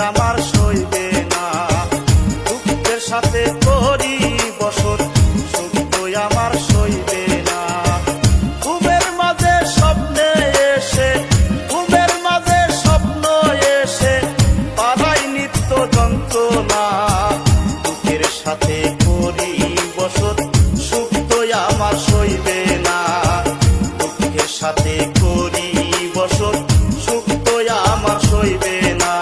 আমার সইবে না, দুঃখের সাথে করি বসত, সুখ তো আমার সইবে না। ঘুমের মাঝে স্বপ্নে এসে, ঘুমের মাঝে স্বপ্ন এসে পাড়াই নিত্য যন্ত্রণা, দুঃখের সাথে করি বসত, সুখ তো আমার সইবে না, দুঃখের সাথে করি বসত, সুখ তো আমার সইবে না।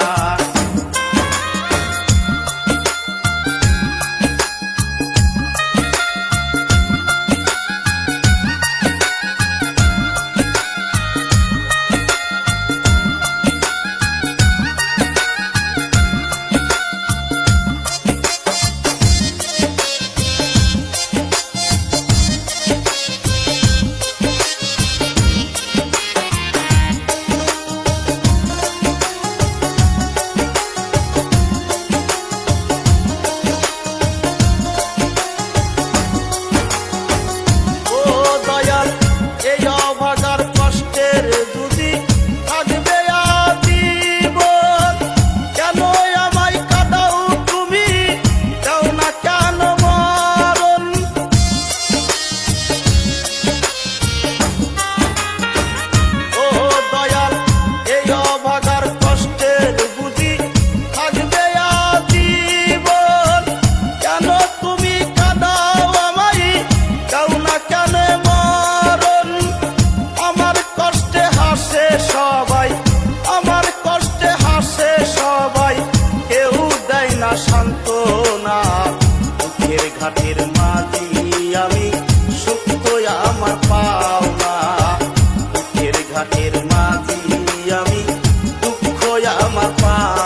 সান্ত্বনা, দুঃখের ঘাটের মাঝি আমি, সুখ তো আমার পাওনা, দুঃখের ঘাটের মাঝি আমি, দুঃখ আমার পাওনা।